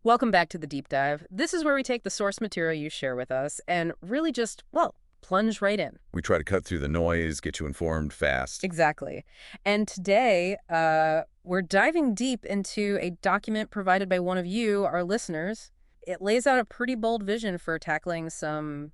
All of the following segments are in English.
Welcome back to the deep dive. This is where we take the source material you share with us and really just, well, plunge right in. We try to cut through the noise, get you informed fast. Exactly. And today, we're diving deep into a document provided by one of you, our listeners. It lays out a pretty bold vision for tackling some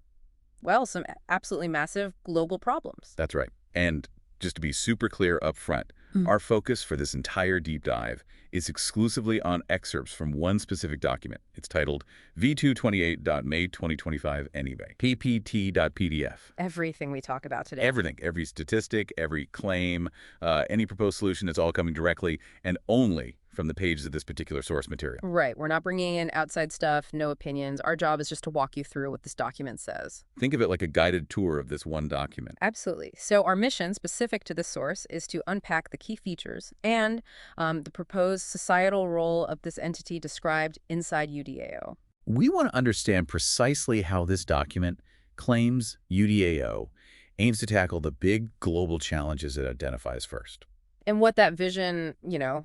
absolutely massive global problems. That's right. And just to be super clear up front, our focus for this entire deep dive is exclusively on excerpts from one specific document. It's titled V228.May2025 Anyway, ppt.pdf. Everything we talk about today. Everything, every statistic, every claim, any proposed solution, it's all coming directly and only from the pages of this particular source material. Right. We're not bringing in outside stuff, no opinions. Our job is just to walk you through what this document says. Think of it like a guided tour of this one document. Absolutely. So our mission, specific to this source, is to unpack the key features and the proposed societal role of this entity described inside UDAO. We want to understand precisely how this document claims UDAO aims to tackle the big global challenges it identifies first. And what that vision,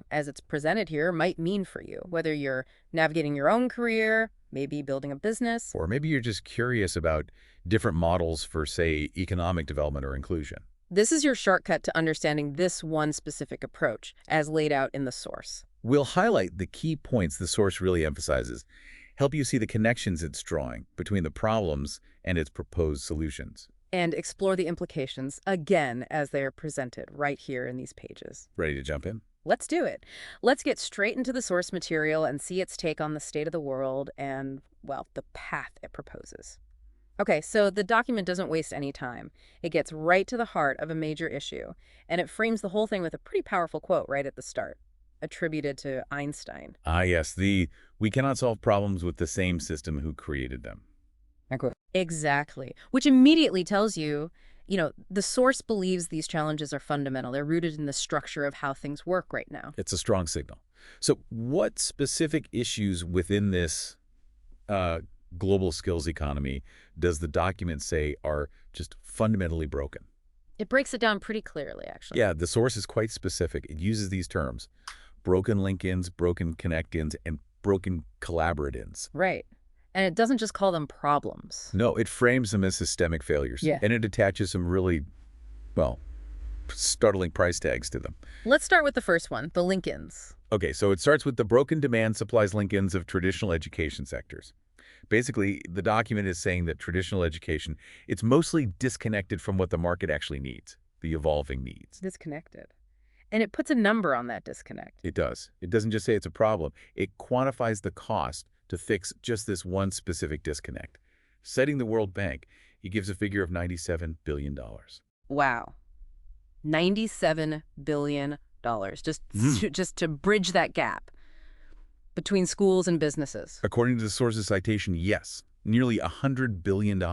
as it's presented here, might mean for you, whether you're navigating your own career, maybe building a business. Or maybe you're just curious about different models for, say, economic development or inclusion. This is your shortcut to understanding this one specific approach, as laid out in the source. We'll highlight the key points the source really emphasizes, help you see the connections it's drawing between the problems and its proposed solutions. And explore the implications, again, as they are presented right here in these pages. Ready to jump in? Let's do it. Let's get straight into the source material and see its take on the state of the world and, well, the path it proposes. Okay, so the document doesn't waste any time. It gets right to the heart of a major issue, and it frames the whole thing with a pretty powerful quote right at the start, attributed to Einstein. Ah, yes, we cannot solve problems with the same system who created them. Exactly. Which immediately tells you, the source believes these challenges are fundamental. They're rooted in the structure of how things work right now. It's a strong signal. So what specific issues within this global skills economy does the document say are just fundamentally broken? It breaks it down pretty clearly, actually. Yeah, the source is quite specific. It uses these terms: broken link-ins, broken connect-ins, and broken collaborate-ins. Right. And it doesn't just call them problems. No, it frames them as systemic failures. Yeah. And it attaches some really, well, startling price tags to them. Let's start with the first one, the link-ins. Okay, so it starts with the broken demand supplies link-ins of traditional education sectors. Basically, the document is saying that traditional education, it's mostly disconnected from what the market actually needs, the evolving needs. Disconnected. And it puts a number on that disconnect. It does. It doesn't just say it's a problem. It quantifies the cost to fix just this one specific disconnect. Citing the World Bank, he gives a figure of $97 billion. Wow. $97 billion. Just to bridge that gap between schools and businesses. According to the source's citation, yes, nearly $100 billion.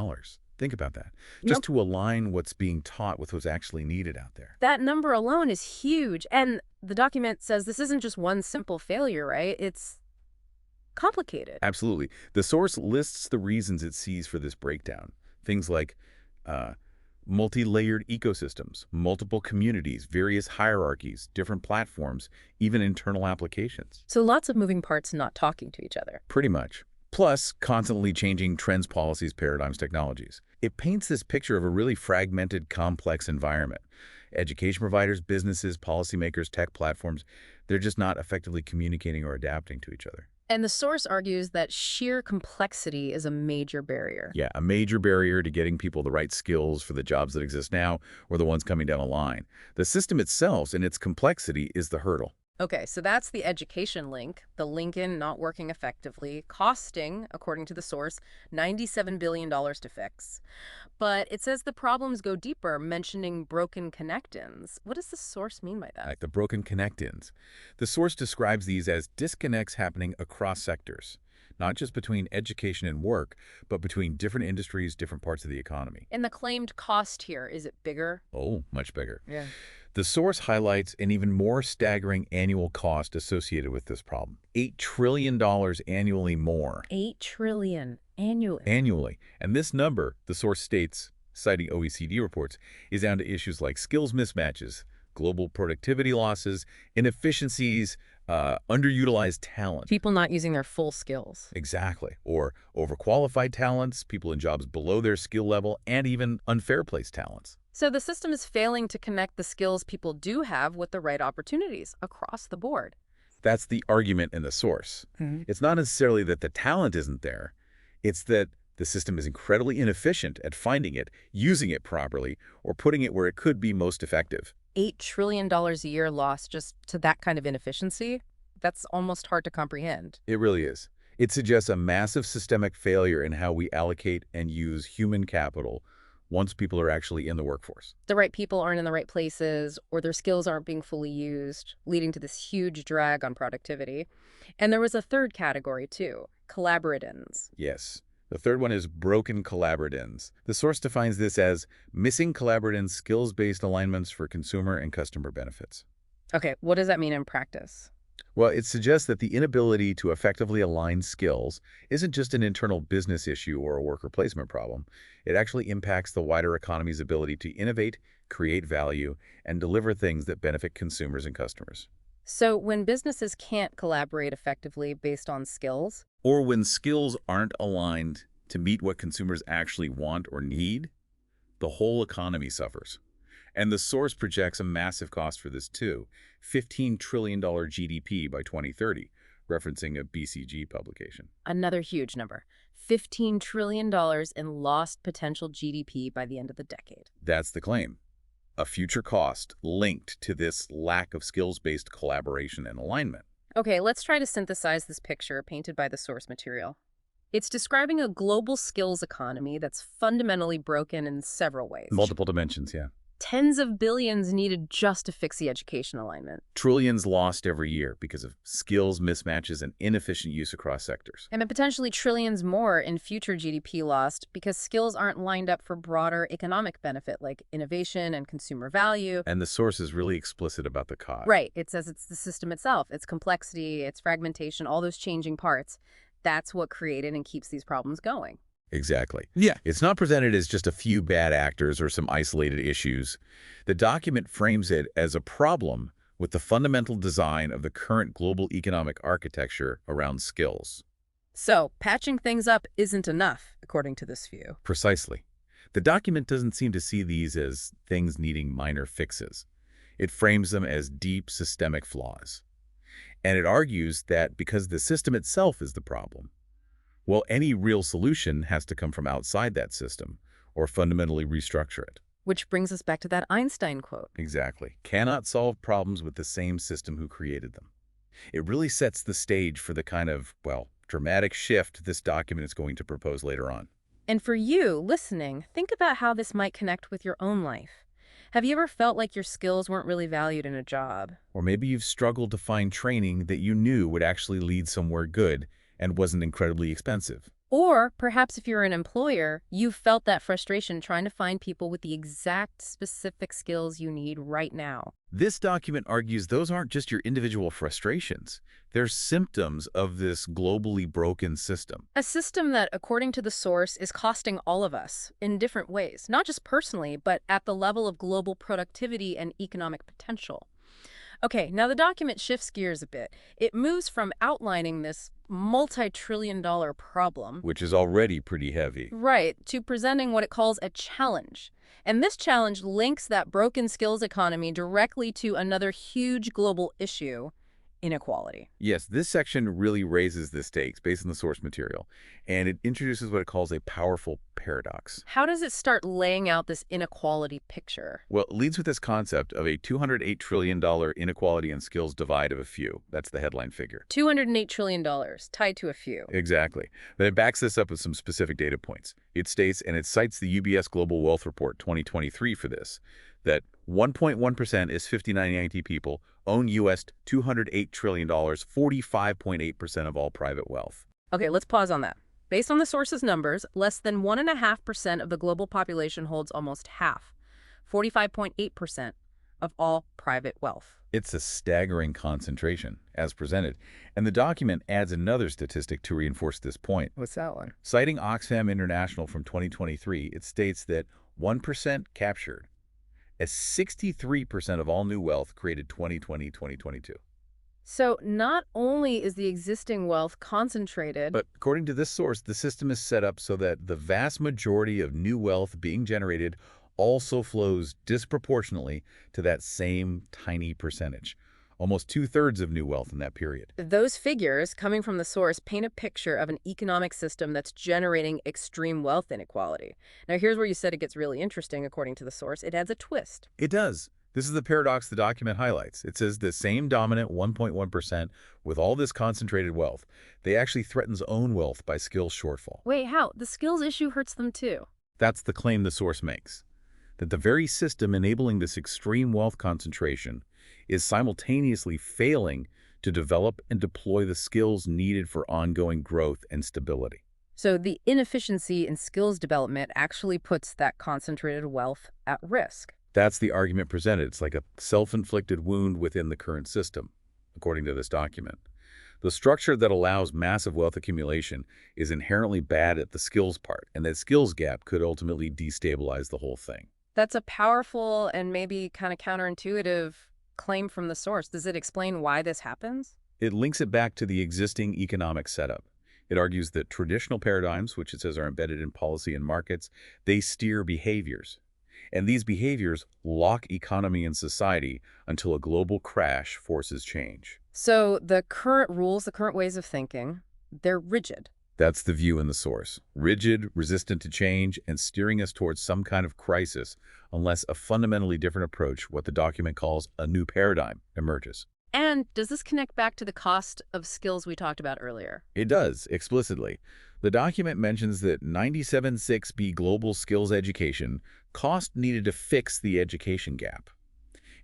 Think about that. Just to align what's being taught with what's actually needed out there. That number alone is huge. And the document says this isn't just one simple failure, right? It's complicated. Absolutely. The source lists the reasons it sees for this breakdown. Things like multi-layered ecosystems, multiple communities, various hierarchies, different platforms, even internal applications. So lots of moving parts not talking to each other. Pretty much. Plus, constantly changing trends, policies, paradigms, technologies. It paints this picture of a really fragmented, complex environment. Education providers, businesses, policymakers, tech platforms, they're just not effectively communicating or adapting to each other. And the source argues that sheer complexity is a major barrier. Yeah, a major barrier to getting people the right skills for the jobs that exist now or the ones coming down the line. The system itself and its complexity is the hurdle. Okay, so that's the education link, the link-in not working effectively, costing, according to the source, $97 billion to fix. But it says the problems go deeper, mentioning broken connect-ins. What does the source mean by that? Like the broken connect-ins. The source describes these as disconnects happening across sectors, not just between education and work, but between different industries, different parts of the economy. And the claimed cost here, is it bigger? Oh, much bigger. Yeah. The source highlights an even more staggering annual cost associated with this problem. $8 trillion annually more. $8 trillion annually. Annually. And this number, the source states, citing OECD reports, is down to issues like skills mismatches, global productivity losses, inefficiencies, Underutilized talent. People not using their full skills. Exactly. Or overqualified talents, people in jobs below their skill level, and even unfair place talents. So the system is failing to connect the skills people do have with the right opportunities across the board. That's the argument in the source. Mhm. It's not necessarily that the talent isn't there. It's that the system is incredibly inefficient at finding it, using it properly, or putting it where it could be most effective. $8 trillion a year lost just to that kind of inefficiency? That's almost hard to comprehend. It really is. It suggests a massive systemic failure in how we allocate and use human capital once people are actually in the workforce. The right people aren't in the right places, or their skills aren't being fully used, leading to this huge drag on productivity. And there was a third category, too, collaboratins. Yes. The third one is broken collaboratins. The source defines this as missing collaboratin skills-based alignments for consumer and customer benefits. Okay, what does that mean in practice? Well, it suggests that the inability to effectively align skills isn't just an internal business issue or a worker placement problem. It actually impacts the wider economy's ability to innovate, create value, and deliver things that benefit consumers and customers. So when businesses can't collaborate effectively based on skills, Or when skills aren't aligned to meet what consumers actually want or need, the whole economy suffers. And the source projects a massive cost for this too, $15 trillion GDP by 2030, referencing a BCG publication. another huge number, $15 trillion in lost potential GDP by the end of the decade. That's the claim. A future cost linked to this lack of skills-based collaboration and alignment. Okay, let's try to synthesize this picture painted by the source material. It's describing a global skills economy that's fundamentally broken in several ways. Multiple dimensions, yeah. Tens of billions needed just to fix the education alignment. Trillions lost every year because of skills mismatches and inefficient use across sectors. And then potentially trillions more in future GDP lost because skills aren't lined up for broader economic benefit like innovation and consumer value. And the source is really explicit about the cost. Right. It says it's the system itself, its complexity, its fragmentation, all those changing parts. That's what created and keeps these problems going. Exactly. Yeah. It's not presented as just a few bad actors or some isolated issues. The document frames it as a problem with the fundamental design of the current global economic architecture around skills. So, patching things up isn't enough, according to this view. Precisely. The document doesn't seem to see these as things needing minor fixes. It frames them as deep systemic flaws. And it argues that because the system itself is the problem, well, any real solution has to come from outside that system or fundamentally restructure it. Which brings us back to that Einstein quote. Exactly. Cannot solve problems with the same system who created them. It really sets the stage for the kind of, well, dramatic shift this document is going to propose later on. And for you, listening, think about how this might connect with your own life. Have you ever felt like your skills weren't really valued in a job? Or maybe you've struggled to find training that you knew would actually lead somewhere good and wasn't incredibly expensive. Or perhaps if you're an employer, you've felt that frustration trying to find people with the exact specific skills you need right now. This document argues those aren't just your individual frustrations. They're symptoms of this globally broken system. A system that, according to the source, is costing all of us in different ways, not just personally, but at the level of global productivity and economic potential. Okay, now the document shifts gears a bit. It moves from outlining this multi-trillion-dollar problem, Which is already pretty heavy. right, to presenting what it calls a challenge. And this challenge links that broken skills economy directly to another huge global issue, inequality. Yes, this section really raises the stakes based on the source material, and it introduces what it calls a powerful paradox. How does it start laying out this inequality picture? Well, it leads with this concept of a $208 trillion inequality and skills divide of a few. That's the headline figure. $208 trillion, tied to a few. Exactly. But it backs this up with some specific data points. It states, and it cites the UBS Global Wealth Report 2023 for this, that 1.1% is 5990 people own U.S. $208 trillion, 45.8% of all private wealth. Okay, let's pause on that. Based on the source's numbers, less than 1.5% of the global population holds almost half, 45.8% of all private wealth. It's a staggering concentration, as presented, and the document adds another statistic to reinforce this point. What's that one? Citing Oxfam International from 2023, it states that 1% captured as 63% of all new wealth created 2020-2022. So not only is the existing wealth concentrated, But according to this source, the system is set up so that the vast majority of new wealth being generated also flows disproportionately to that same tiny percentage. Almost two-thirds of new wealth in that period. those figures coming from the source paint a picture of an economic system that's generating extreme wealth inequality. Now, here's where you said it gets really interesting, according to the source. It adds a twist. It does. This is the paradox the document highlights. It says the same dominant 1.1% with all this concentrated wealth, they actually threatens own wealth by skills shortfall. Wait, how? The skills issue hurts them too. That's the claim the source makes, that the very system enabling this extreme wealth concentration is simultaneously failing to develop and deploy the skills needed for ongoing growth and stability. So the inefficiency in skills development actually puts that concentrated wealth at risk. That's the argument presented. It's like a self-inflicted wound within the current system, according to this document. The structure that allows massive wealth accumulation is inherently bad at the skills part, and that skills gap could ultimately destabilize the whole thing. That's a powerful and maybe kind of counterintuitive claim from the source. Does it explain why this happens? It links it back to the existing economic setup. It argues that traditional paradigms, which it says are embedded in policy and markets, they steer behaviors. And these behaviors lock economy and society until a global crash forces change. So the current rules, the current ways of thinking, they're rigid. That's the view in the source. Rigid, resistant to change, and steering us towards some kind of crisis unless a fundamentally different approach, what the document calls a new paradigm, emerges. And does this connect back to the cost of skills we talked about earlier? It does, explicitly. The document mentions that 97.6b global skills education cost needed to fix the education gap.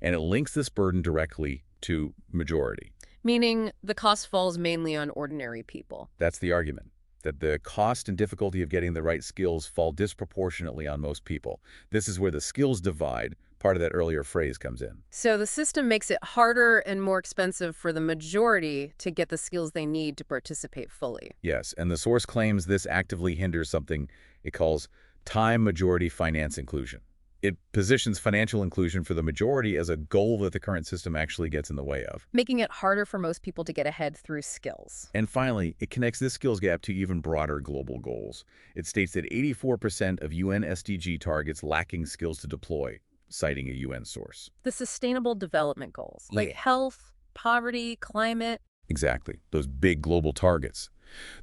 And it links this burden directly to majority. Meaning the cost falls mainly on ordinary people. That's the argument, that the cost and difficulty of getting the right skills fall disproportionately on most people. This is where the skills divide, part of that earlier phrase, comes in. So the system makes it harder and more expensive for the majority to get the skills they need to participate fully. Yes, and the source claims this actively hinders something it calls time majority finance inclusion. It positions financial inclusion for the majority as a goal that the current system actually gets in the way of. Making it harder for most people to get ahead through skills. And finally, it connects this skills gap to even broader global goals. It states that 84% of UN SDG targets lacking skills to deploy, citing a UN source. The sustainable development goals, like Yeah. health, poverty, climate. Exactly, those big global targets.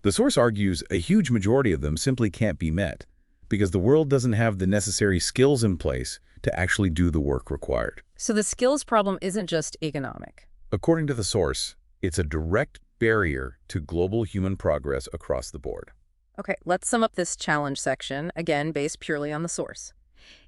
The source argues a huge majority of them simply can't be met because the world doesn't have the necessary skills in place to actually do the work required. So the skills problem isn't just economic. According to the source, it's a direct barrier to global human progress across the board. Okay, let's sum up this challenge section, again, based purely on the source.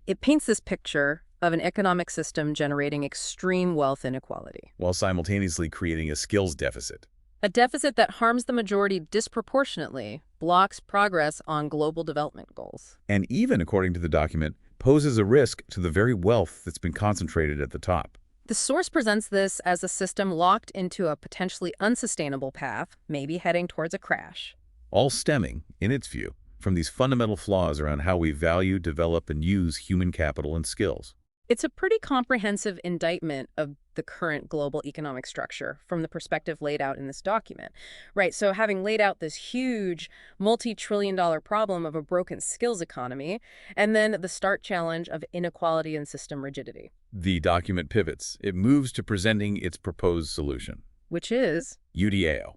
It paints this picture of an economic system generating extreme wealth inequality. While simultaneously creating a skills deficit. A deficit that harms the majority disproportionately, blocks progress on global development goals. And even, according to the document, poses a risk to the very wealth that's been concentrated at the top. The source presents this as a system locked into a potentially unsustainable path, maybe heading towards a crash. All stemming, in its view, from these fundamental flaws around how we value, develop, and use human capital and skills. It's a pretty comprehensive indictment of the current global economic structure from the perspective laid out in this document. Right, so having laid out this huge multi-trillion-dollar problem of a broken skills economy, and then the stark challenge of inequality and system rigidity. The document pivots. It moves to presenting its proposed solution. Which is? UDAO.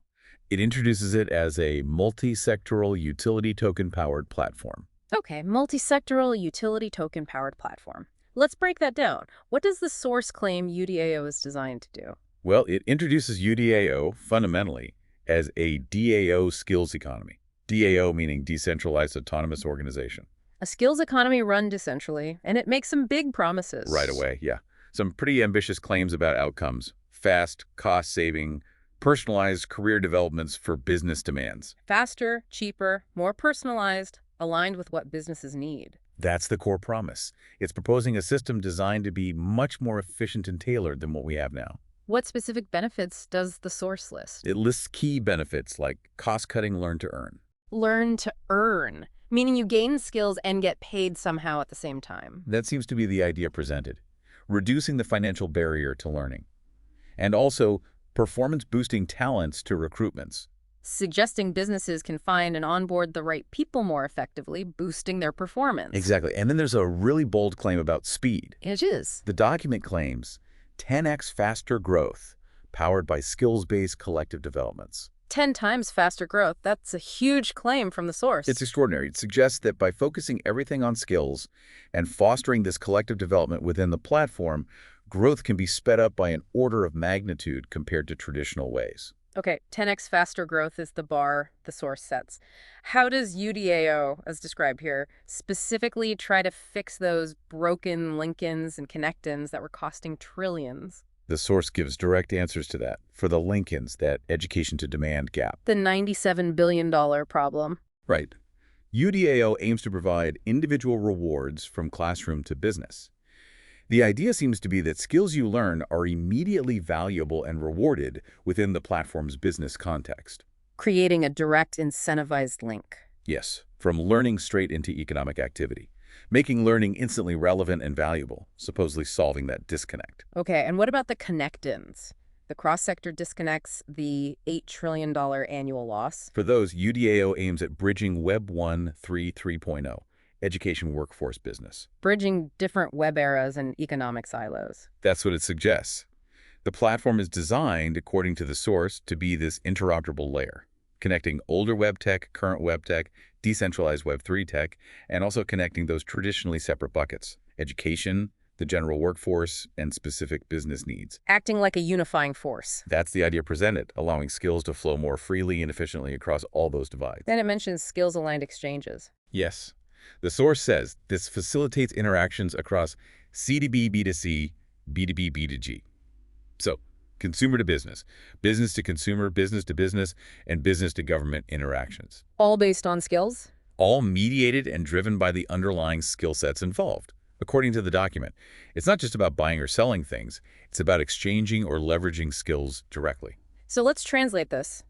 It introduces it as a multisectoral utility token-powered platform. Okay, multisectoral utility token-powered platform. Let's break that down. What does the source claim UDAO is designed to do? Well, it introduces UDAO, fundamentally, as a DAO skills economy. DAO meaning Decentralized Autonomous Organization. A skills economy run decentrally, and it makes some big promises. Right away, yeah. Some pretty ambitious claims about outcomes. Fast, cost-saving, personalized career developments for business demands. Faster, cheaper, more personalized, aligned with what businesses need. That's the core promise. It's proposing a system designed to be much more efficient and tailored than what we have now. What specific benefits does the source list? It lists key benefits like cost-cutting learn to earn. Learn to earn, meaning you gain skills and get paid somehow at the same time. That seems to be the idea presented. Reducing the financial barrier to learning. And also performance-boosting talents to recruitments. Suggesting businesses can find and onboard the right people more effectively, boosting their performance. Exactly. And then there's a really bold claim about speed. It is. The document claims 10x faster growth powered by skills-based collective developments. 10 times faster growth. That's a huge claim from the It's source. extraordinary. It suggests that by focusing everything on skills and fostering this collective development within the platform, growth can be sped up by an order of magnitude compared to traditional ways. Okay, 10x faster growth is the bar the source sets. How does UDAO, as described here, specifically try to fix those broken link-ins and connect-ins that were costing trillions? The source gives direct answers to that for the Lincolns, that education to demand gap. The $97 billion problem. Right. UDAO aims to provide individual rewards from classroom to business. The idea seems to be that skills you learn are immediately valuable and rewarded within the platform's business context. Creating a direct incentivized link. Yes, from learning straight into economic activity, making learning instantly relevant and valuable, supposedly solving that disconnect. Okay, and what about the connect-ins? The cross-sector disconnects, the $8 trillion annual loss. For those, UDAO aims at bridging Web 3.0, education workforce business. Bridging different web eras and economic silos. That's what it suggests. The platform is designed, according to the source, to be this interoperable layer, connecting older web tech, current web tech, decentralized Web 3 tech, and also connecting those traditionally separate buckets: education, the general workforce, and specific business needs. Acting like a unifying force. That's the idea presented, allowing skills to flow more freely and efficiently across all those divides. Then it mentions skills-aligned exchanges. Yes. The source says this facilitates interactions across C2B, B2C, B2B, B2G. So, consumer to business to consumer, business to business, and business to government interactions. All based on skills? All mediated and driven by the underlying skill sets involved. According to the document, it's not just about buying or selling things, it's about exchanging or leveraging skills directly. So let's translate this.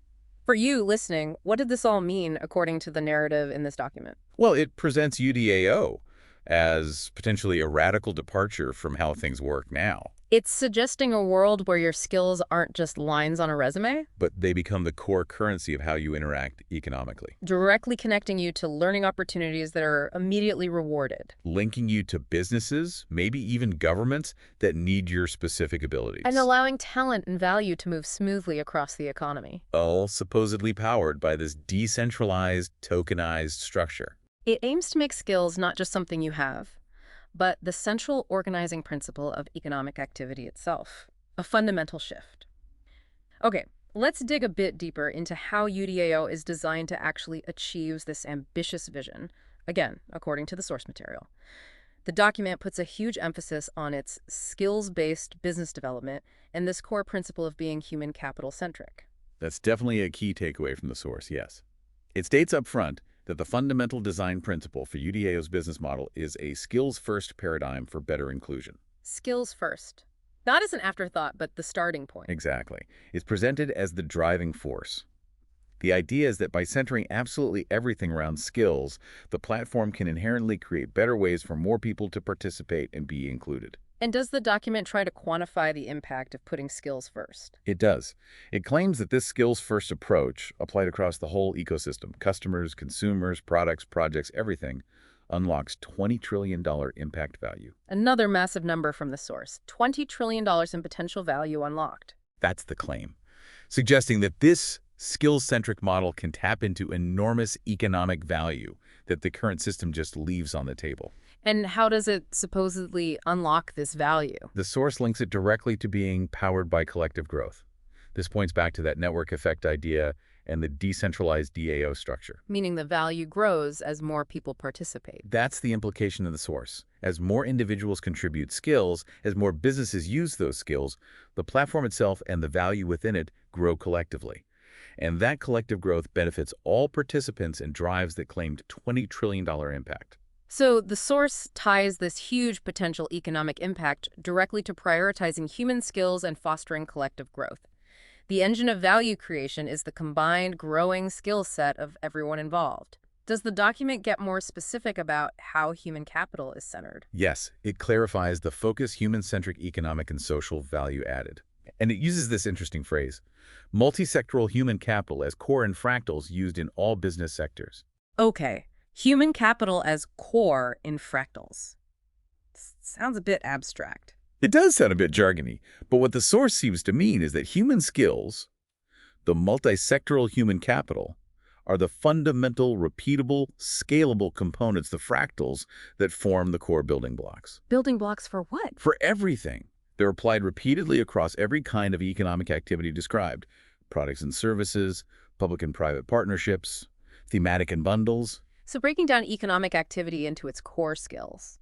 For you listening, what did this all mean according to the narrative in this document? Well, it presents UDAO as potentially a radical departure from how things work now. It's suggesting a world where your skills aren't just lines on a resume, But they become the core currency of how you interact economically, directly connecting you to learning opportunities that are immediately rewarded. linking you to businesses, maybe even governments that need your specific abilities. And allowing talent and value to move smoothly across the economy. All supposedly powered by this decentralized, tokenized structure. It aims to make skills not just something you have, but the central organizing principle of economic activity itself, a fundamental shift. Okay, let's dig a bit deeper into how UDAO is designed to actually achieve this ambitious vision, again, according to the source material. The document puts a huge emphasis on its skills-based business development and this core principle of being human capital centric. That's definitely a key takeaway from the source, yes. It states up front that the fundamental design principle for UDAO's business model is a skills-first paradigm for better inclusion. Skills first. Not as an afterthought, but the starting point. Exactly. It's presented as the driving force. The idea is that by centering absolutely everything around skills, the platform can inherently create better ways for more people to participate and be included. And does the document try to quantify the impact of putting skills first? It does. It claims that this skills-first approach, applied across the whole ecosystem, customers, consumers, products, projects, everything, unlocks $20 trillion impact value. Another massive number from the source, $20 trillion in potential value unlocked. That's the claim, suggesting that this skills-centric model can tap into enormous economic value that the current system just leaves on the table. And how does it supposedly unlock this value? The source links it directly to being powered by collective growth. This points back to that network effect idea and the decentralized DAO structure. Meaning the value grows as more people participate. That's the implication of the source. As more individuals contribute skills, as more businesses use those skills, the platform itself and the value within it grow collectively. And that collective growth benefits all participants and drives that claimed $20 trillion impact. So the source ties this huge potential economic impact directly to prioritizing human skills and fostering collective growth. The engine of value creation is the combined growing skill set of everyone involved. Does the document get more specific about how human capital is centered? Yes, it clarifies the focus human-centric economic and social value added. And it uses this interesting phrase, multisectoral human capital as core and fractals used in all business sectors. Okay, human capital as core in fractals. Sounds a bit abstract. It does sound a bit jargony, but what the source seems to mean is that human skills, the multisectoral human capital, are the fundamental, repeatable, scalable components, the fractals, that form the core building blocks. Building blocks for what? For everything. They're applied repeatedly across every kind of economic activity described. Products and services, public and private partnerships, thematic and bundles. So breaking down economic activity into its core skills,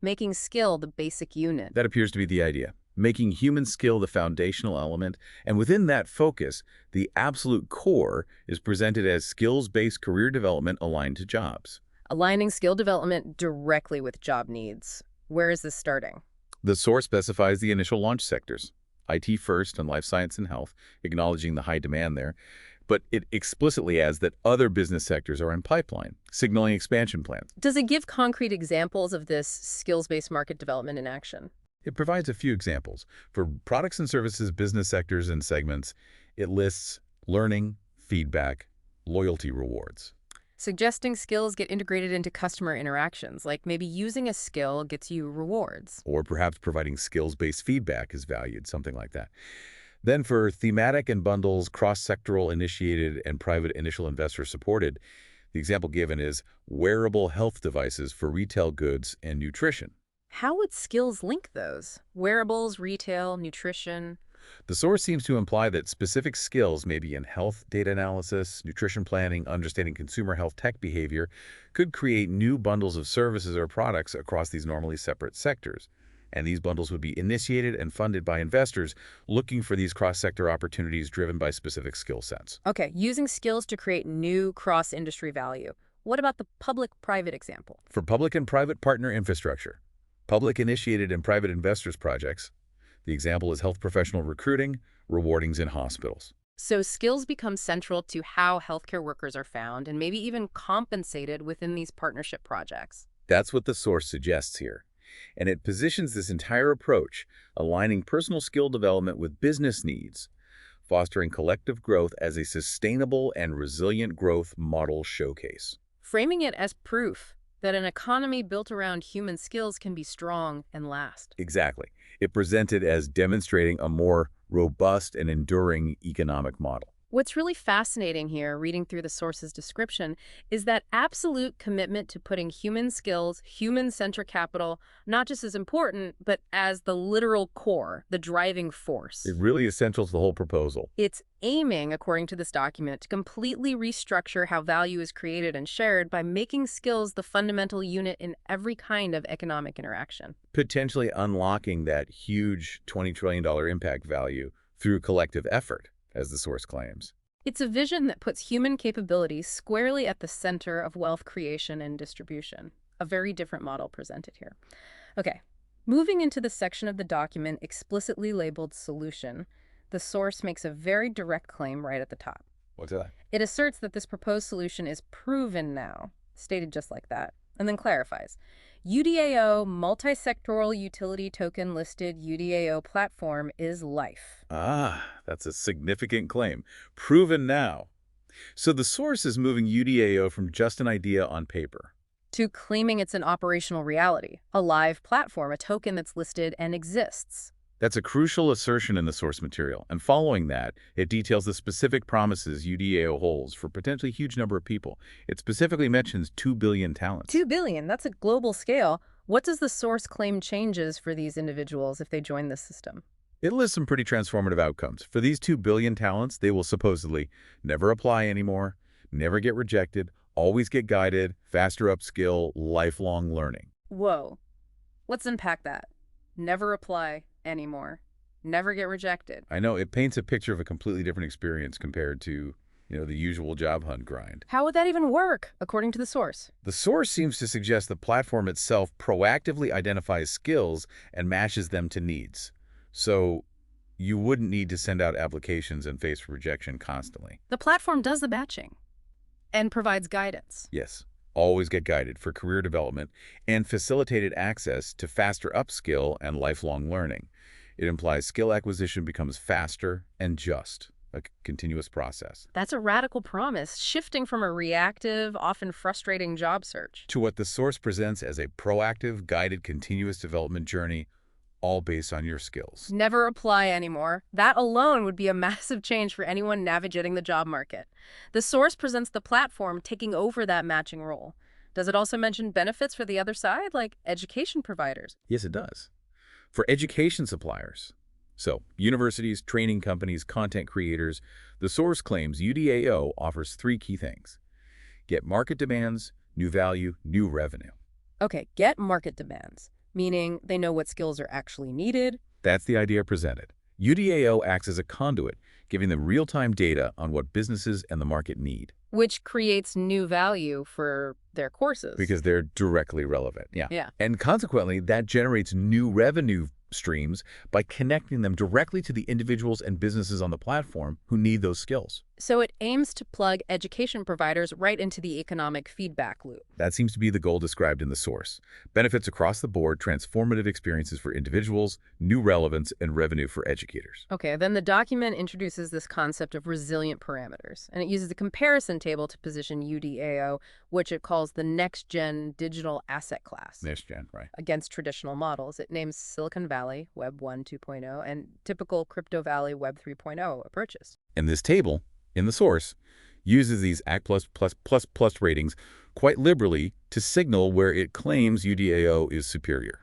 making skill the basic unit. That appears to be the idea. Making human skill the foundational element, and within that focus, the absolute core is presented as skills-based career development aligned to jobs. Aligning skill development directly with job needs. Where is this starting? The source specifies the initial launch sectors, IT first and life science and health, acknowledging the high demand there, but it explicitly adds that other business sectors are in pipeline, signaling expansion plans. Does it give concrete examples of this skills-based market development in action? It provides a few examples. For products and services, business sectors, and segments, it lists learning, feedback, loyalty rewards. Suggesting skills get integrated into customer interactions, like maybe using a skill gets you rewards. Or perhaps providing skills-based feedback is valued, something like that. Then for thematic and bundles, cross-sectoral initiated and private initial investor supported, the example given is wearable health devices for retail goods and nutrition. How would skills link those? Wearables, retail, nutrition. The source seems to imply that specific skills, maybe in health data analysis, nutrition planning, understanding consumer health tech behavior, could create new bundles of services or products across these normally separate sectors. And these bundles would be initiated and funded by investors looking for these cross-sector opportunities driven by specific skill sets. Okay, using skills to create new cross-industry value. What about the public-private example? For public and private partner infrastructure, public-initiated and private investors projects, the example is health professional recruiting, rewardings in hospitals. So skills become central to how healthcare workers are found and maybe even compensated within these partnership projects. That's what the source suggests here. And it positions this entire approach, aligning personal skill development with business needs, fostering collective growth as a sustainable and resilient growth model showcase. Framing it as proof that an economy built around human skills can be strong and last. Exactly. It presented as demonstrating a more robust and enduring economic model. What's really fascinating here, reading through the source's description, is that absolute commitment to putting human skills, human-centric capital, not just as important, but as the literal core, the driving force. It really is central to the whole proposal. It's aiming, according to this document, to completely restructure how value is created and shared by making skills the fundamental unit in every kind of economic interaction. Potentially unlocking that huge $20 trillion impact value through collective effort, as the source claims. It's a vision that puts human capabilities squarely at the center of wealth creation and distribution. A very different model presented here. Okay, moving into the section of the document explicitly labeled solution, the source makes a very direct claim right at the top. What's that? It asserts that this proposed solution is proven now, stated just like that, and then clarifies. UDAO multisectoral utility token listed UDAO platform is life. Ah, that's a significant claim. Proven now. So the source is moving UDAO from just an idea on paper To claiming it's an operational reality, a live platform, a token that's listed and exists. That's a crucial assertion in the source material, and following that, it details the specific promises UDAO holds for a potentially huge number of people. It specifically mentions 2 billion talents. 2 billion, that's a global scale. What does the source claim changes for these individuals if they join this system? It lists some pretty transformative outcomes. For these 2 billion talents, they will supposedly never apply anymore, never get rejected, always get guided, faster upskill, lifelong learning. Whoa. Let's unpack that. Never apply anymore. Never get rejected. I know, it paints a picture of a completely different experience compared to, the usual job hunt grind. How would that even work, according to the source? The source seems to suggest the platform itself proactively identifies skills and matches them to needs. So you wouldn't need to send out applications and face rejection constantly. The platform does the matching and provides guidance. Yes, always get guided for career development and facilitated access to faster upskill and lifelong learning. It implies skill acquisition becomes faster and just, a continuous process, That's a radical promise, shifting from a reactive, often frustrating job search. to what the source presents as a proactive, guided, continuous development journey, all based on your skills. Never apply anymore. That alone would be a massive change for anyone navigating the job market. The source presents the platform taking over that matching role. Does it also mention benefits for the other side, like education providers? Yes, it does. For education suppliers, so universities, training companies, content creators, the source claims UDAO offers three key things: get market demands, new value, new revenue. Okay, get market demands, meaning they know what skills are actually needed. That's the idea presented. UDAO acts as a conduit, giving them real-time data on what businesses and the market need. Which creates new value for their courses. Because they're directly relevant. Yeah. Yeah. And consequently, that generates new revenue streams by connecting them directly to the individuals and businesses on the platform who need those skills. So it aims to plug education providers right into the economic feedback loop. That seems to be the goal described in the source. Benefits across the board, transformative experiences for individuals, new relevance, and revenue for educators. Okay, then the document introduces this concept of resilient parameters, and it uses a comparison table to position UDAO, which it calls the next-gen digital asset class, Next gen, right. against traditional models. It names Silicon Valley, Web 1 2.0, and typical Crypto Valley, Web 3.0 approaches. And this table, in the source, uses these ACT+++ ratings quite liberally to signal where it claims UDAO is superior.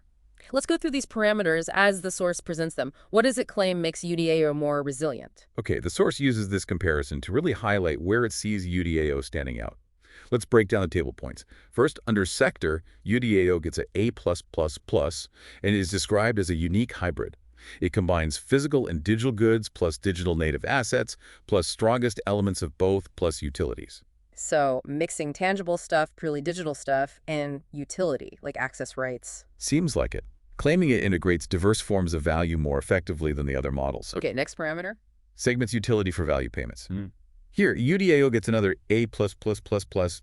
Let's go through these parameters as the source presents them. What does it claim makes UDAO more resilient? Okay, the source uses this comparison to really highlight where it sees UDAO standing out. Let's break down the table points. First, under sector, UDAO gets an A+++ and is described as a unique hybrid. It combines physical and digital goods plus digital native assets plus strongest elements of both plus utilities. So mixing tangible stuff, purely digital stuff, and utility, like access rights. Seems like it. Claiming it integrates diverse forms of value more effectively than the other models. Okay, next parameter. Segments utility for value payments. Here, UDAO gets another A++++,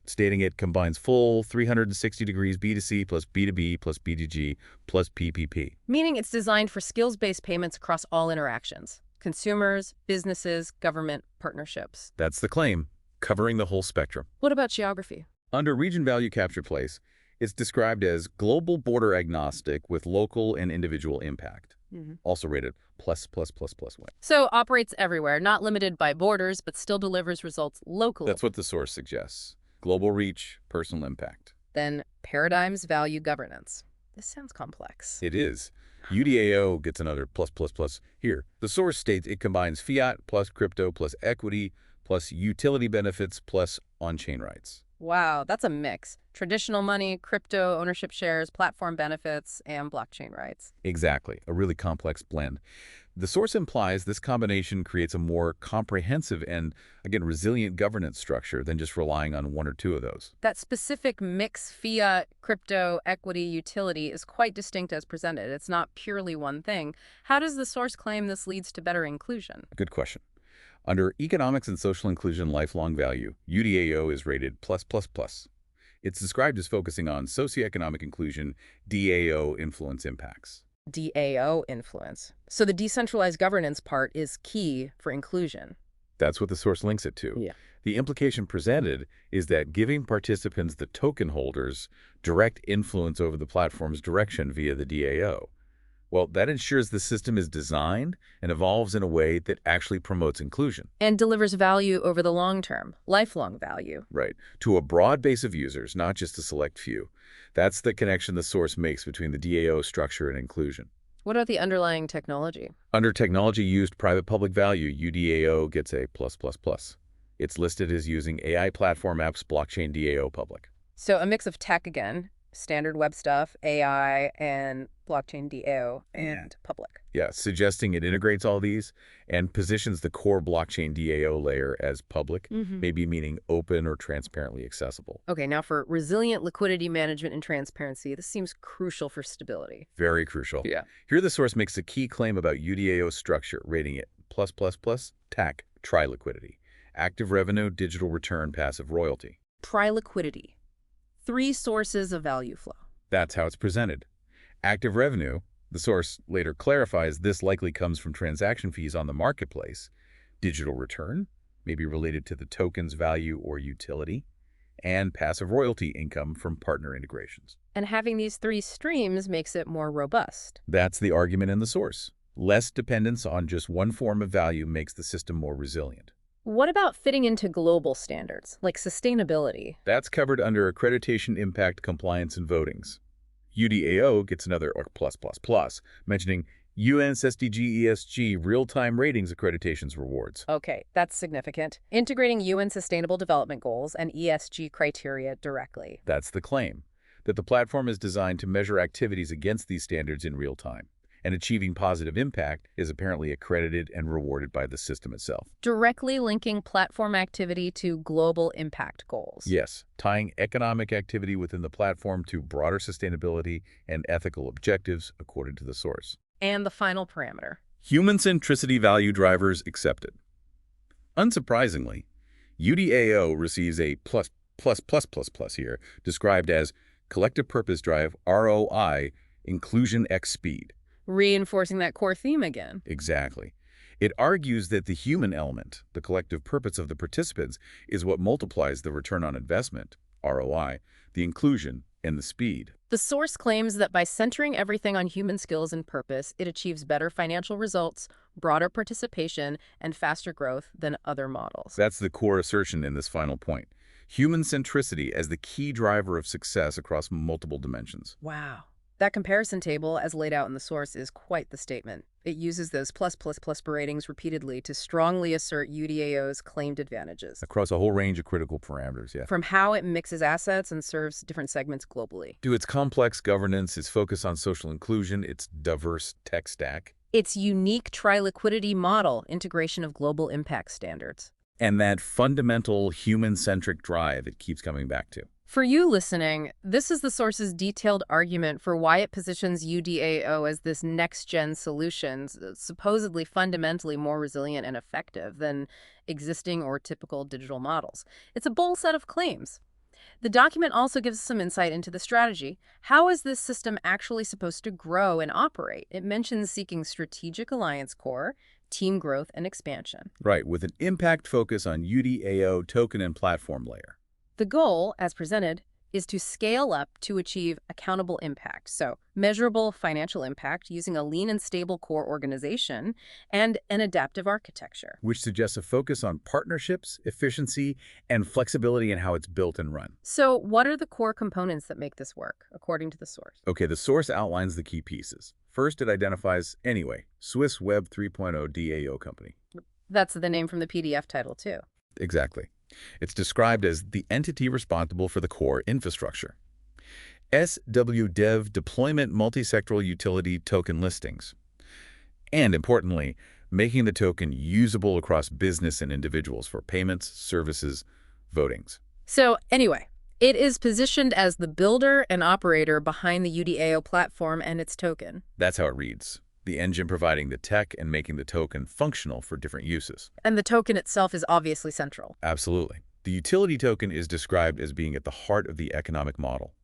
stating it combines full 360 degrees B2C plus B2B plus B2G plus PPP. Meaning it's designed for skills-based payments across all interactions. Consumers, businesses, government, partnerships. That's the claim, covering the whole spectrum. What about geography? Under region value capture place, it's described as global border agnostic with local and individual impact. Also rated ++++1. So operates everywhere, not limited by borders, but still delivers results locally. That's what the source suggests. Global reach, personal impact. Then paradigms value governance. This sounds complex. It is. UDAO gets another +++. Here, the source states it combines fiat plus crypto plus equity plus utility benefits plus on-chain rights. Wow, that's a mix. Traditional money, crypto, ownership shares, platform benefits, and blockchain rights. Exactly, a really complex blend. The source implies this combination creates a more comprehensive and, again, resilient governance structure than just relying on one or two of those. That specific mix, fiat, crypto, equity, utility, is quite distinct as presented. It's not purely one thing. How does the source claim this leads to better inclusion? Good question. Under Economics and Social Inclusion Lifelong Value, UDAO is rated +++. It's described as focusing on socioeconomic inclusion, DAO influence impacts. DAO influence. So the decentralized governance part is key for inclusion. That's what the source links it to. Yeah. The implication presented is that giving participants, the token holders, direct influence over the platform's direction via the DAO. Well, that ensures the system is designed and evolves in a way that actually promotes inclusion. And delivers value over the long term, lifelong value. Right. To a broad base of users, not just a select few. That's the connection the source makes between the DAO structure and inclusion. What about the underlying technology? Under technology used private-public value, UDAO gets a +++. It's listed as using AI platform apps blockchain DAO public. So a mix of tech again, standard web stuff, AI, and blockchain DAO, and public. Yeah, suggesting it integrates all these and positions the core blockchain DAO layer as public, maybe meaning open or transparently accessible. Okay, now for resilient liquidity management and transparency, this seems crucial for stability. Very crucial. Yeah. Here the source makes a key claim about UDAO's structure, rating it +++, tri-liquidity, active revenue, digital return, passive royalty. Tri-liquidity. 3 sources of value flow. That's how it's presented. Active revenue, The source later clarifies this likely comes from transaction fees on the marketplace, digital return, maybe related to the token's value or utility, and passive royalty income from partner integrations. And having these three streams makes it more robust. That's the argument in the source. Less dependence on just one form of value makes the system more resilient. What about fitting into global standards, like sustainability? That's covered under accreditation impact compliance and votings. UDAO gets another plus, mentioning UN's SDG ESG real-time ratings accreditations rewards. Okay, that's significant. Integrating UN Sustainable Development Goals and ESG criteria directly. That's the claim, that the platform is designed to measure activities against these standards in real time, and achieving positive impact is apparently accredited and rewarded by the system itself. Directly linking platform activity to global impact goals. Yes, tying economic activity within the platform to broader sustainability and ethical objectives according to the source. And the final parameter. Human centricity value drivers accepted. Unsurprisingly, UDAO receives a plus here, described as collective purpose drive ROI inclusion x speed. Reinforcing that core theme again. Exactly. It argues that the human element, the collective purpose of the participants, is what multiplies the return on investment, ROI, the inclusion, and the speed. The source claims that by centering everything on human skills and purpose, it achieves better financial results, broader participation, and faster growth than other models. That's the core assertion in this final point. Human centricity as the key driver of success across multiple dimensions. Wow. That comparison table, as laid out in the source, is quite the statement. It uses those plus ratings repeatedly to strongly assert UDAO's claimed advantages. Across a whole range of critical parameters, yeah. From how it mixes assets and serves different segments globally. To its complex governance, its focus on social inclusion, its diverse tech stack. Its unique tri-liquidity model, integration of global impact standards. And that fundamental human-centric drive it keeps coming back to. For you listening, this is the source's detailed argument for why it positions UDAO as this next-gen solution, supposedly fundamentally more resilient and effective than existing or typical digital models. It's a bold set of claims. The document also gives some insight into the strategy. How is this system actually supposed to grow and operate? It mentions seeking strategic alliance core, team growth, and expansion. Right, with an impact focus on UDAO token and platform layer. The goal, as presented, is to scale up to achieve accountable impact, so measurable financial impact using a lean and stable core organization and an adaptive architecture. Which suggests a focus on partnerships, efficiency, and flexibility in how it's built and run. So what are the core components that make this work, according to the source? Okay, the source outlines the key pieces. First, it identifies, anyway, Swiss Web 3.0 DAO company. That's the name from the PDF title, too. Exactly. It's described as the entity responsible for the core infrastructure. SWDev Deployment Multisectoral Utility Token Listings. And importantly, making the token usable across business and individuals for payments, services, votings. So anyway, it is positioned as the builder and operator behind the UDAO platform and its token. That's how it reads. The engine providing the tech and making the token functional for different uses. And the token itself is obviously central. Absolutely. The utility token is described as being at the heart of the economic model.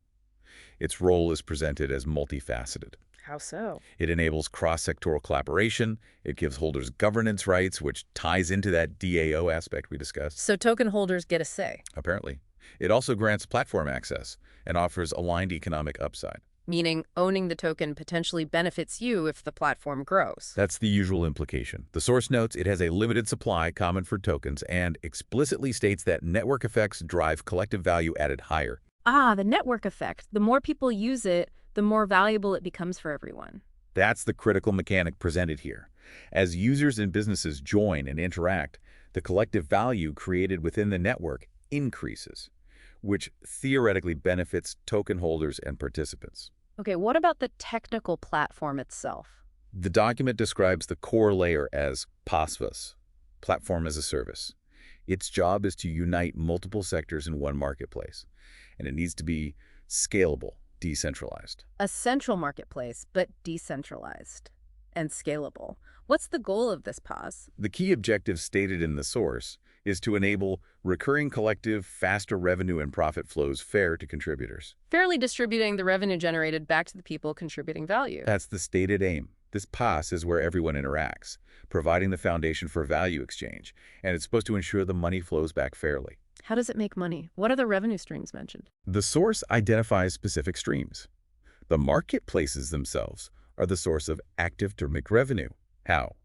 Its role is presented as multifaceted. How so? It enables cross-sectoral collaboration. It gives holders governance rights, which ties into that DAO aspect we discussed. So token holders get a say. Apparently. It also grants platform access and offers aligned economic upside. Meaning owning the token potentially benefits you if the platform grows. That's the usual implication. The source notes it has a limited supply common for tokens and explicitly states that network effects drive collective value added higher. Ah, the network effect. The more people use it, the more valuable it becomes for everyone. That's the critical mechanic presented here. As users and businesses join and interact, the collective value created within the network increases, which theoretically benefits token holders and participants. Okay, what about the technical platform itself? The document describes the core layer as PaaS, Platform as a Service. Its job is to unite multiple sectors in one marketplace, and it needs to be scalable, decentralized. A central marketplace, but decentralized and scalable. What's the goal of this PaaS? The key objective stated in the source is to enable recurring collective, faster revenue and profit flows fair to contributors. Fairly distributing the revenue generated back to the people contributing value. That's the stated aim. This pass is where everyone interacts, providing the foundation for value exchange, and it's supposed to ensure the money flows back fairly. How does it make money? What are the revenue streams mentioned? The source identifies specific streams. The marketplaces themselves are the source of active termic revenue. How?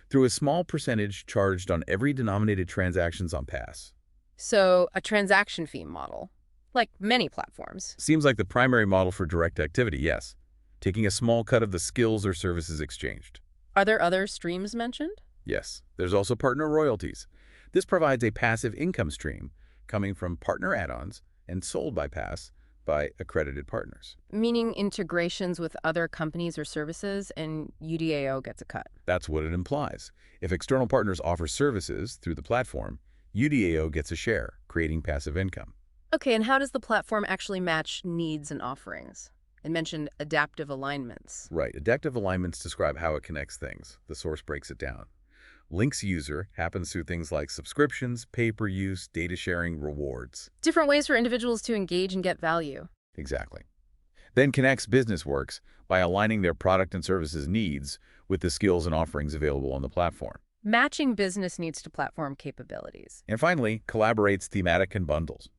Through a small percentage charged on every denominated transactions on pass. So, a transaction fee model, like many platforms. Seems like the primary model for direct activity, yes. Taking a small cut of the skills or services exchanged. Are there other streams mentioned? Yes, there's also partner royalties. This provides a passive income stream coming from partner add-ons and sold by pass by accredited partners. Meaning integrations with other companies or services, and UDAO gets a cut. That's what it implies. If external partners offer services through the platform, UDAO gets a share, creating passive income. Okay, and how does the platform actually match needs and offerings? It mentioned adaptive alignments. Right. Adaptive alignments describe how it connects things. The source breaks it down. Links user happens through things like subscriptions, pay-per-use, data sharing, rewards. Different ways for individuals to engage and get value. Exactly. Then connects business works by aligning their product and services needs with the skills and offerings available on the platform. Matching business needs to platform capabilities. And finally, collaborates thematic and bundles.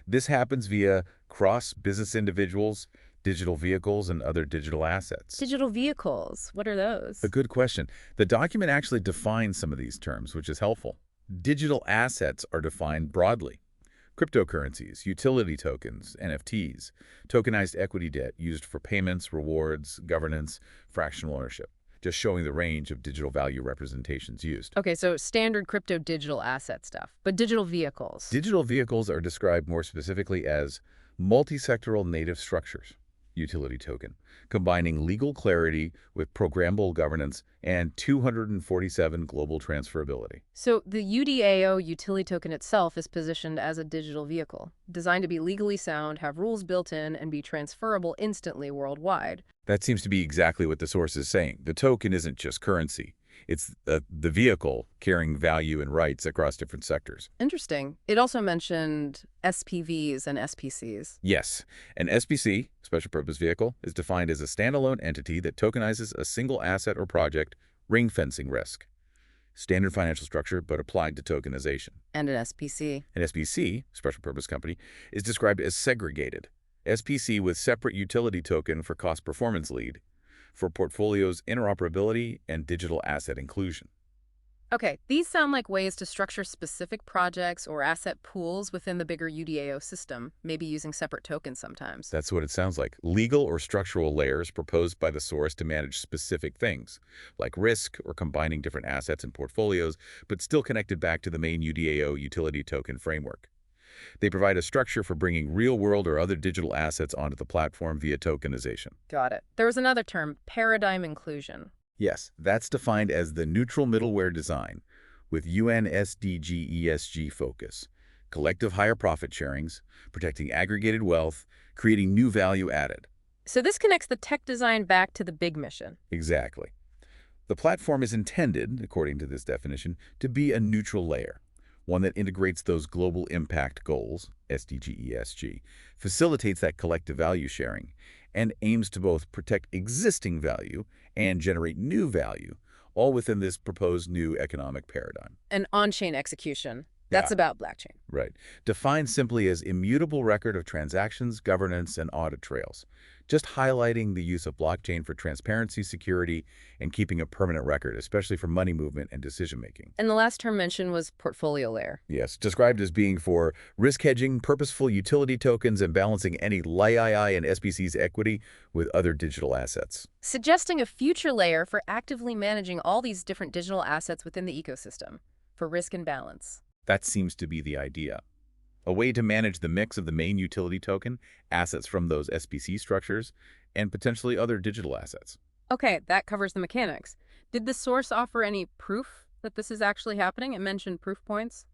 This happens via cross-business individuals, digital vehicles, and other digital assets. Digital vehicles, what are those? A good question. The document actually defines some of these terms, which is helpful. Digital assets are defined broadly. Cryptocurrencies, utility tokens, NFTs, tokenized equity debt used for payments, rewards, governance, fractional ownership, just showing the range of digital value representations used. Okay, so standard crypto digital asset stuff, but digital vehicles. Digital vehicles are described more specifically as multisectoral native structures, utility token, combining legal clarity with programmable governance and 247 global transferability. So the UDAO utility token itself is positioned as a digital vehicle, designed to be legally sound, have rules built in, and be transferable instantly worldwide. That seems to be exactly what the source is saying. The token isn't just currency. It's the vehicle carrying value and rights across different sectors. Interesting. It also mentioned SPVs and SPCs. Yes, an SPC, special purpose vehicle, is defined as a standalone entity that tokenizes a single asset or project, ring-fencing risk. Standard financial structure, but applied to tokenization. And an SPC. An SPC, special purpose company, is described as segregated. SPC with separate utility token for cost performance lead, for portfolios interoperability and digital asset inclusion. Okay, these sound like ways to structure specific projects or asset pools within the bigger UDAO system, maybe using separate tokens sometimes. That's what it sounds like. Legal or structural layers proposed by the source to manage specific things, like risk or combining different assets and portfolios, but still connected back to the main UDAO utility token framework. They provide a structure for bringing real-world or other digital assets onto the platform via tokenization. Got it. There was another term, paradigm inclusion. Yes, that's defined as the neutral middleware design with UN SDG ESG focus, collective higher profit sharings, protecting aggregated wealth, creating new value added. So this connects the tech design back to the big mission. Exactly. The platform is intended, according to this definition, to be a neutral layer, one that integrates those global impact goals, SDG ESG, facilitates that collective value sharing, and aims to both protect existing value and generate new value, all within this proposed new economic paradigm. An on-chain execution. That's about blockchain. Right. Defined simply as immutable record of transactions, governance, and audit trails, just highlighting the use of blockchain for transparency, security, and keeping a permanent record, especially for money movement and decision-making. And the last term mentioned was portfolio layer. Yes, described as being for risk hedging, purposeful utility tokens, and balancing any LII and SBC's equity with other digital assets. Suggesting a future layer for actively managing all these different digital assets within the ecosystem for risk and balance. That seems to be the idea. A way to manage the mix of the main utility token, assets from those SPC structures, and potentially other digital assets. Okay, that covers the mechanics. Did the source offer any proof that this is actually happening? It mentioned proof points.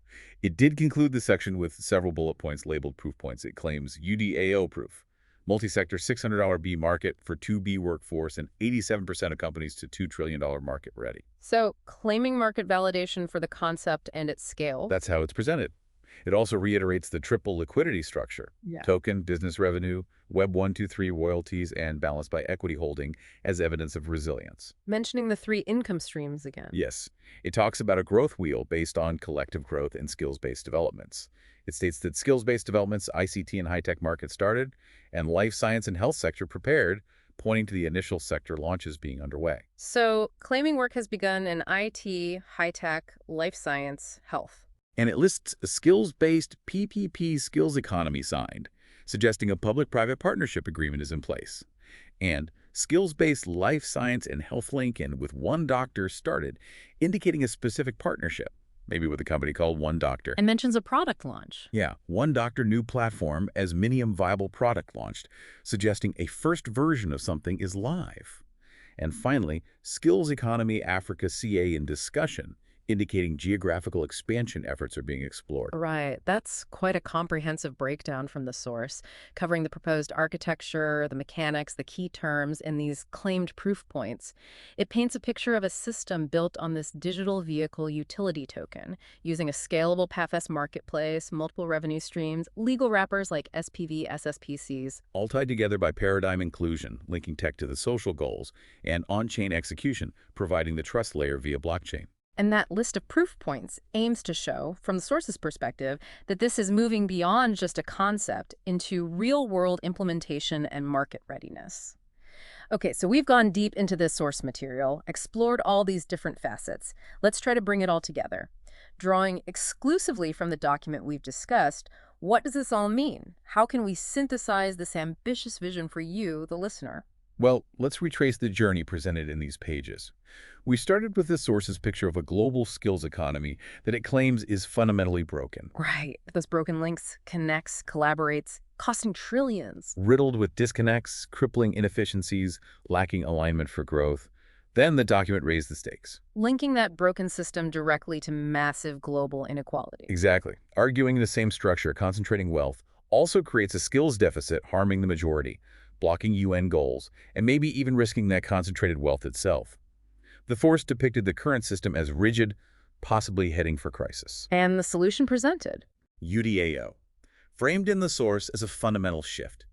It did conclude the section with several bullet points labeled proof points. It claims UDAO proof, Multi-sector $600 B market for 2B workforce and 87% of companies to $2 trillion market ready. So, claiming market validation for the concept and its scale. That's how it's presented. It also reiterates the triple liquidity structure: Yeah. token, business revenue, Web 123 royalties, and balanced by equity holding as evidence of resilience. Mentioning the three income streams again. Yes, it talks about a growth wheel based on collective growth and skills-based developments. It states that skills-based developments, ICT and high-tech market started, and life science and health sector prepared, pointing to the initial sector launches being underway. So, claiming work has begun in IT, high tech, life science, health. And it lists a skills-based PPP skills economy signed, suggesting a public-private partnership agreement is in place. And skills-based life science and health link and with one doctor started, indicating a specific partnership, maybe with a company called One Doctor. And mentions a product launch. Yeah, One Doctor new platform as minimum viable product launched, suggesting a first version of something is live. And finally, skills economy Africa CA in discussion, indicating geographical expansion efforts are being explored. Right. That's quite a comprehensive breakdown from the source, covering the proposed architecture, the mechanics, the key terms, and these claimed proof points. It paints a picture of a system built on this digital vehicle utility token, using a scalable PAFS marketplace, multiple revenue streams, legal wrappers like SPV, SSPCs. All tied together by paradigm inclusion, linking tech to the social goals, and on-chain execution, providing the trust layer via blockchain. And that list of proof points aims to show, from the source's perspective, that this is moving beyond just a concept into real-world implementation and market readiness. Okay, so we've gone deep into this source material, explored all these different facets. Let's try to bring it all together. Drawing exclusively from the document we've discussed, what does this all mean? How can we synthesize this ambitious vision for you, the listener? Well, let's retrace the journey presented in these pages. We started with the source's picture of a global skills economy that it claims is fundamentally broken, Right, those broken links, connects, collaborates, costing trillions. riddled with disconnects, crippling inefficiencies, lacking alignment for growth. Then the document raised the stakes. Linking that broken system directly to massive global inequality. Exactly. Arguing the same structure, concentrating wealth, also creates a skills deficit harming the majority, blocking UN goals, and maybe even risking that concentrated wealth itself. The force depicted the current system as rigid, possibly heading for crisis. And the solution presented. UDAO, framed in the source as a fundamental shift,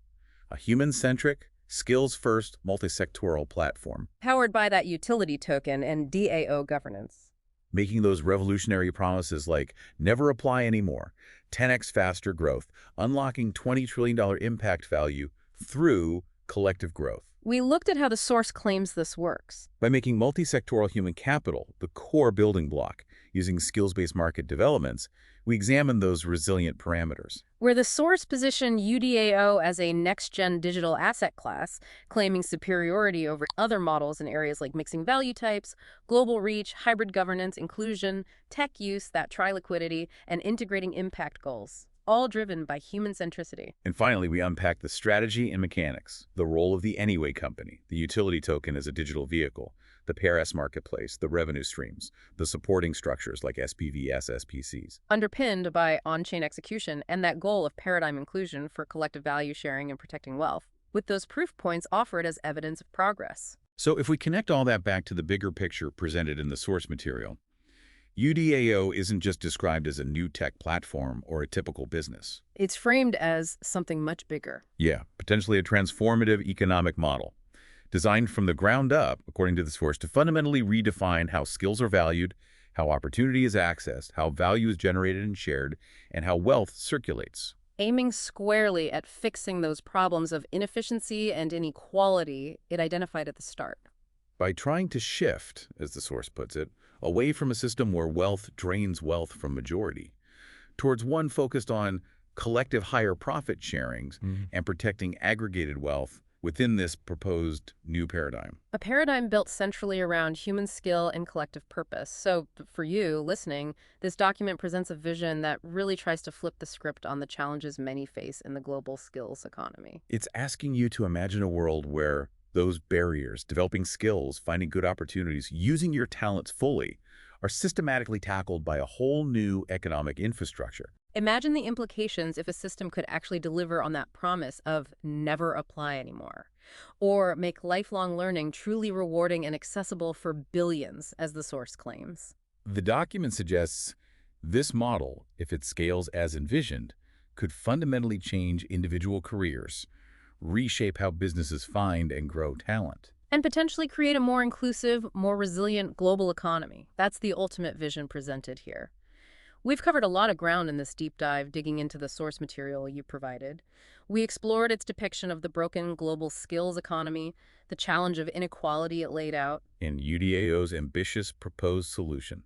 a human-centric, skills-first, multisectoral platform, Powered by that utility token and DAO governance. making those revolutionary promises like never apply anymore, 10x faster growth, unlocking $20 trillion impact value through collective growth. We looked at how the source claims this works. By making multisectoral human capital the core building block, using skills-based market developments, we examine those resilient parameters. Where the source positioned UDAO as a next-gen digital asset class, claiming superiority over other models in areas like mixing value types, global reach, hybrid governance, inclusion, tech use, that tri-liquidity, and integrating impact goals, all driven by human centricity. And finally, we unpack the strategy and mechanics, the role of the Anyway company, the utility token as a digital vehicle, the PRS marketplace, the revenue streams, the supporting structures like SPV, SSPCs. Underpinned by on-chain execution and that goal of paradigm inclusion for collective value sharing and protecting wealth, with those proof points offered as evidence of progress. So if we connect all that back to the bigger picture presented in the source material, UDAO isn't just described as a new tech platform or a typical business. It's framed as something much bigger. Yeah, potentially a transformative economic model, designed from the ground up, according to the source, to fundamentally redefine how skills are valued, how opportunity is accessed, how value is generated and shared, and how wealth circulates. Aiming squarely at fixing those problems of inefficiency and inequality it identified at the start. By trying to shift, as the source puts it, away from a system where wealth drains wealth from majority, towards one focused on collective higher profit sharings and protecting aggregated wealth within this proposed new paradigm. A paradigm built centrally around human skill and collective purpose. So for you, listening, this document presents a vision that really tries to flip the script on the challenges many face in the global skills economy. It's asking you to imagine a world where those barriers, developing skills, finding good opportunities, using your talents fully, are systematically tackled by a whole new economic infrastructure. Imagine the implications if a system could actually deliver on that promise of never apply anymore, or make lifelong learning truly rewarding and accessible for billions, as the source claims. The document suggests this model, if it scales as envisioned, could fundamentally change individual careers, reshape how businesses find and grow talent. And potentially create a more inclusive, more resilient global economy. That's the ultimate vision presented here. We've covered a lot of ground in this deep dive, digging into the source material you provided. We explored its depiction of the broken global skills economy, the challenge of inequality it laid out. In UDAO's ambitious proposed solution,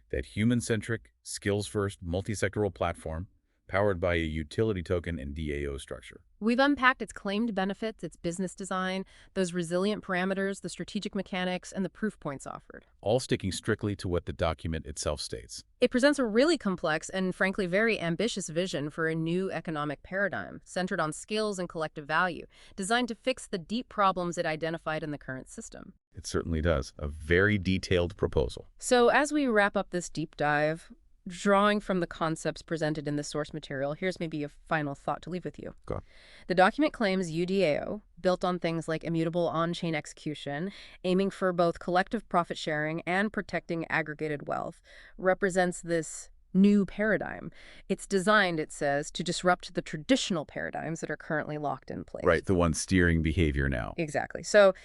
that human-centric, skills-first, multisectoral platform powered by a utility token and DAO structure. We've unpacked its claimed benefits, its business design, those resilient parameters, the strategic mechanics, and the proof points offered. All sticking strictly to what the document itself states. It presents a really complex and, frankly, very ambitious vision for a new economic paradigm centered on skills and collective value, designed to fix the deep problems it identified in the current system. It certainly does. A very detailed proposal. So, as we wrap up this deep dive, drawing from the concepts presented in the source material, here's maybe a final thought to leave with you. Go on. The document claims UDAO, built on things like immutable on-chain execution, aiming for both collective profit sharing and protecting aggregated wealth, represents this new paradigm. It's designed, it says, to disrupt the traditional paradigms that are currently locked in place. Right, the one steering behavior now. Exactly. So,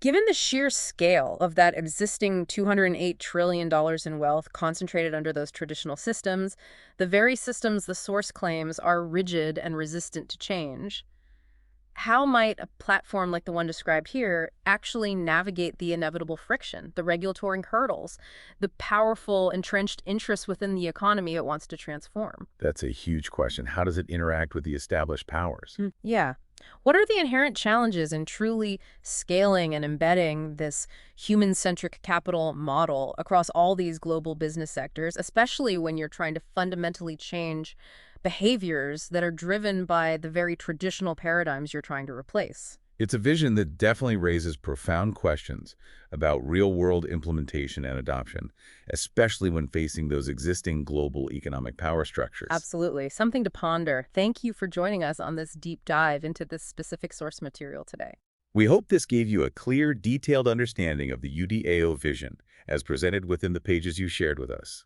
given the sheer scale of that existing $208 trillion in wealth concentrated under those traditional systems, the very systems the source claims are rigid and resistant to change, how might a platform like the one described here actually navigate the inevitable friction, the regulatory hurdles, the powerful entrenched interests within the economy it wants to transform? That's a huge question. How does it interact with the established powers? Yeah. What are the inherent challenges in truly scaling and embedding this human-centric capital model across all these global business sectors, especially when you're trying to fundamentally change behaviors that are driven by the very traditional paradigms you're trying to replace? It's a vision that definitely raises profound questions about real-world implementation and adoption, especially when facing those existing global economic power structures. Absolutely. Something to ponder. Thank you for joining us on this deep dive into this specific source material today. We hope this gave you a clear, detailed understanding of the UDAO vision as presented within the pages you shared with us.